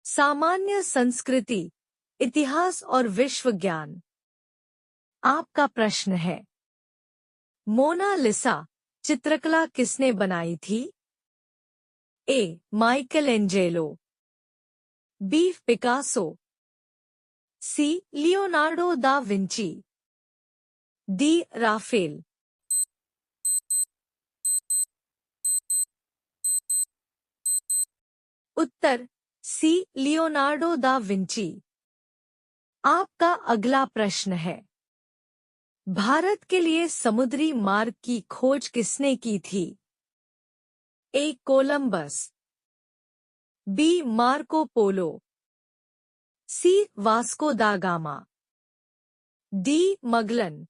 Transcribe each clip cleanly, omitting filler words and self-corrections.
सामान्य संस्कृति, इतिहास और विश्व ज्ञान। आपका प्रश्न है, मोनालिसा चित्रकला किसने बनाई थी? A. Michelangelo, B. Picasso, C. Leonardo da Vinci, D. Raphael. उत्तर सी. Leonardo da Vinci. आपका अगला प्रश्न है, भारत के लिए समुद्री मार्ग की खोज किसने की थी? A. Columbus, B. Marco Polo, C. Vasco da Gama, D. Magellan.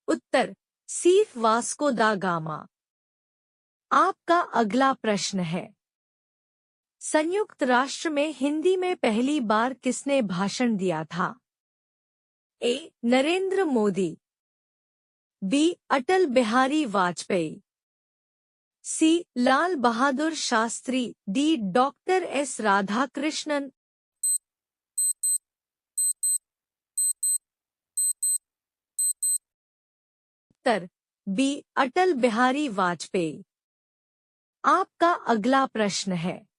उत्तर सी. Vasco da Gama. आपका अगला प्रश्न है, संयुक्त राष्ट्र में हिंदी में पहली बार किसने भाषण दिया था? A. Narendra Modi, B. Atal Bihari Vajpayee, C. Lal Bahadur Shastri, D. Doctor S. Radhakrishnan. उत्तर बी. अटल बिहारी वाजपेयी। आपका अगला प्रश्न है,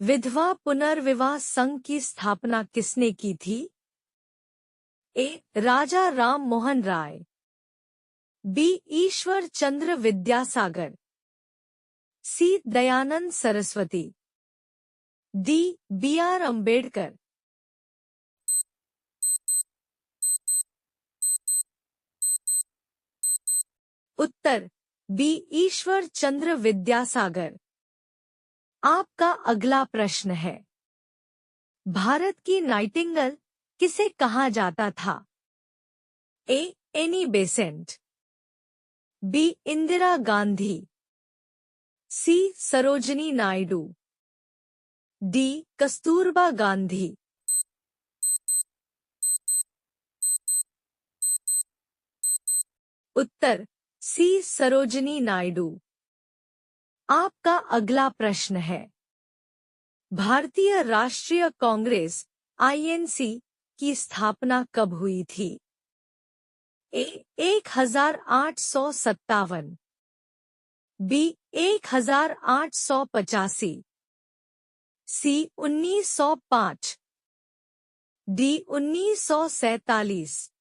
विधवा पुनर्विवाह संघ की स्थापना किसने की थी? A. Raja Ram Mohan Roy, B. Ishwar Chandra Vidyasagar, C. Dayanand Saraswati, D. B. R. Ambedkar. उत्तर बी. ईश्वर चंद्र विद्यासागर। आपका अगला प्रश्न है, भारत की नाइटिंगेल किसे कहा जाता था? A. Annie Besant, B. Indira Gandhi, C. Sarojini Naidu, D. Kasturba Gandhi. उत्तर सी. सरोजनी नायडू। आपका अगला प्रश्न है, भारतीय राष्ट्रीय कांग्रेस आईएनसी की स्थापना कब हुई थी? ए. 1857, बी. 1885, सी. 1905, डी. 1947।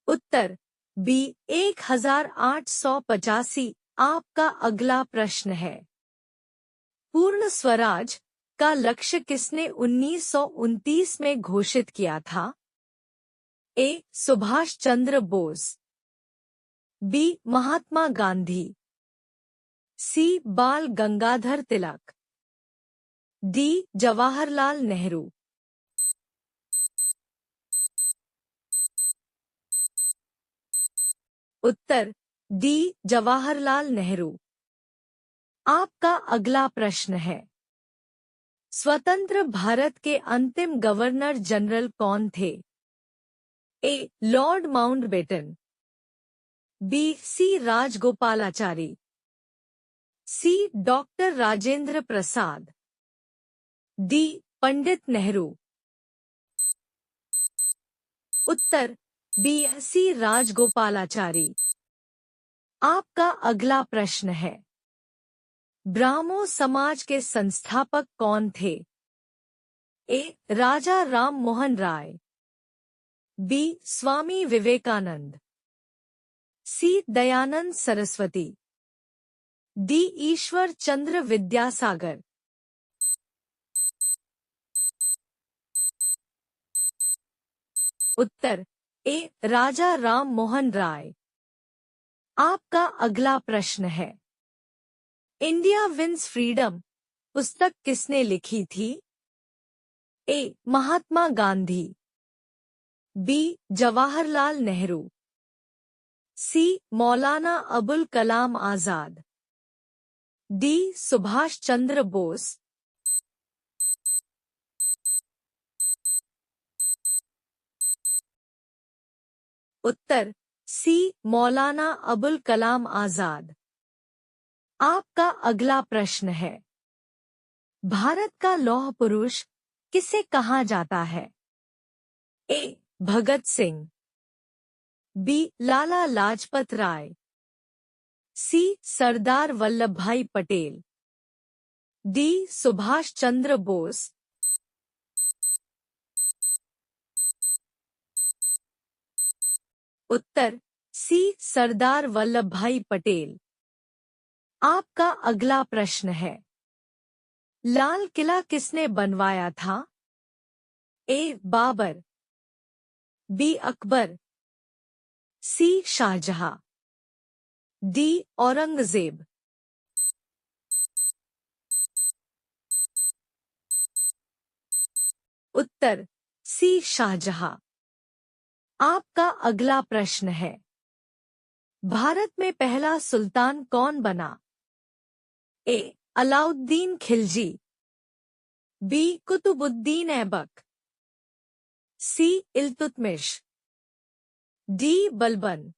उत्तर बी. 1885। आपका अगला प्रश्न है, पूर्ण स्वराज का लक्ष्य किसने 1929 में घोषित किया था? ए. सुभाष चंद्र बोस, बी. महात्मा गांधी, सी. बाल गंगाधर तिलक, डी. जवाहरलाल नेहरू। उत्तर डी. जवाहरलाल नेहरू। आपका अगला प्रश्न है, स्वतंत्र भारत के अंतिम गवर्नर जनरल कौन थे? A. Lord Mountbatten, B. C. Rajagopalachari, C. Doctor Rajendra Prasad, D. Pandit Nehru. उत्तर बी. सी. राजगोपालाचारी। आपका अगला प्रश्न है, ब्राह्मो समाज के संस्थापक कौन थे? ए. राजा राम मोहन राय, बी. स्वामी विवेकानंद, सी. दयानंद सरस्वती, डी. ईश्वर चंद्र विद्यासागर। उत्तर ए. राजा राम मोहन राय। आपका अगला प्रश्न है, इंडिया विंस फ्रीडम पुस्तक किसने लिखी थी? ए. महात्मा गांधी, बी. जवाहरलाल नेहरू, सी. मौलाना अबुल कलाम आजाद, डी. सुभाष चंद्र बोस। उत्तर सी मौलाना अबुल कलाम आजाद। आपका अगला प्रश्न है, भारत का लौह पुरुष किसे कहा जाता है? ए भगत सिंह, बी लाला लाजपत राय, सी सरदार वल्लभ भाई पटेल, डी सुभाष चंद्र बोस। उत्तर सी सरदार वल्लभ भाई पटेल। आपका अगला प्रश्न है, लाल किला किसने बनवाया था? ए बाबर, बी अकबर, सी शाहजहां, डी औरंगजेब। उत्तर सी शाहजहां। आपका अगला प्रश्न है, भारत में पहला सुल्तान कौन बना? ए अलाउद्दीन खिलजी, बी कुतुबुद्दीन ऐबक, सी इल्तुतमिश, डी बलबन।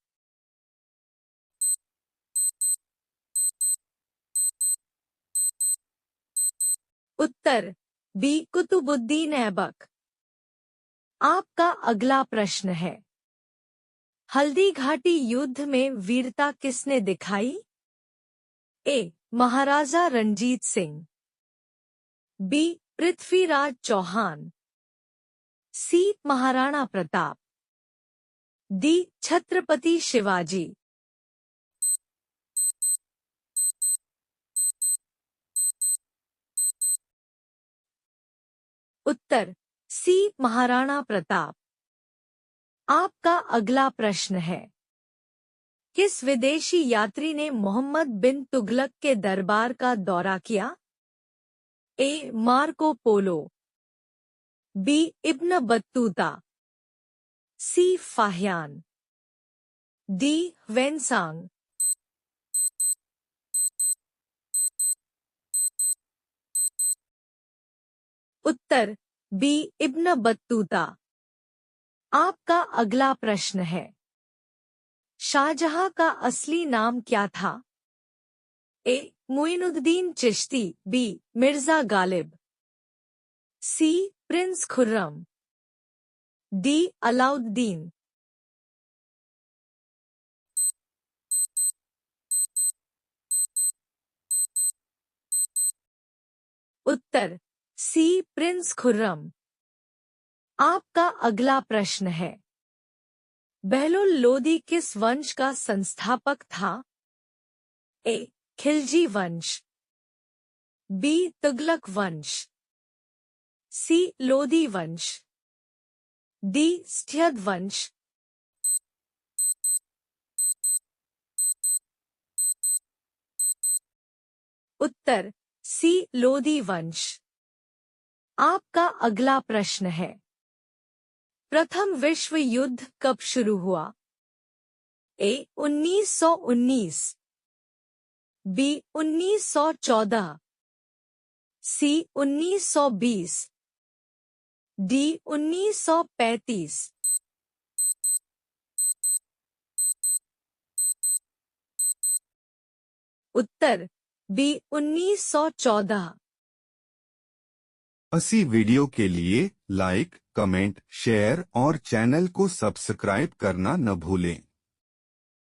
उत्तर बी कुतुबुद्दीन ऐबक। आपका अगला प्रश्न है, हल्दी घाटी युद्ध में वीरता किसने दिखाई? ए महाराजा रणजीत सिंह, बी पृथ्वीराज चौहान, सी महाराणा प्रताप, डी छत्रपति शिवाजी। उत्तर सी महाराणा प्रताप। आपका अगला प्रश्न है, किस विदेशी यात्री ने मोहम्मद बिन तुगलक के दरबार का दौरा किया? ए मार्को पोलो, बी इब्न बत्तूता, सी फाहियान, डी वेनसांग। उत्तर बी इब्न बत्तूता। आपका अगला प्रश्न है, शाहजहां का असली नाम क्या था? ए मुइनुद्दीन चिश्ती, बी मिर्जा गालिब, सी प्रिंस खुर्रम, डी अलाउद्दीन। उत्तर सी प्रिंस खुर्रम। आपका अगला प्रश्न है, बहलोल लोदी किस वंश का संस्थापक था? ए खिलजी वंश, बी तुगलक वंश, सी लोदी वंश, डी स्थियद वंश। उत्तर सी लोदी वंश। आपका अगला प्रश्न है, प्रथम विश्व युद्ध कब शुरू हुआ? ए 1919, बी 1914, सी 1920, डी 1935। उत्तर बी 1914। इसी वीडियो के लिए लाइक, कमेंट, शेयर और चैनल को सब्सक्राइब करना न भूलें।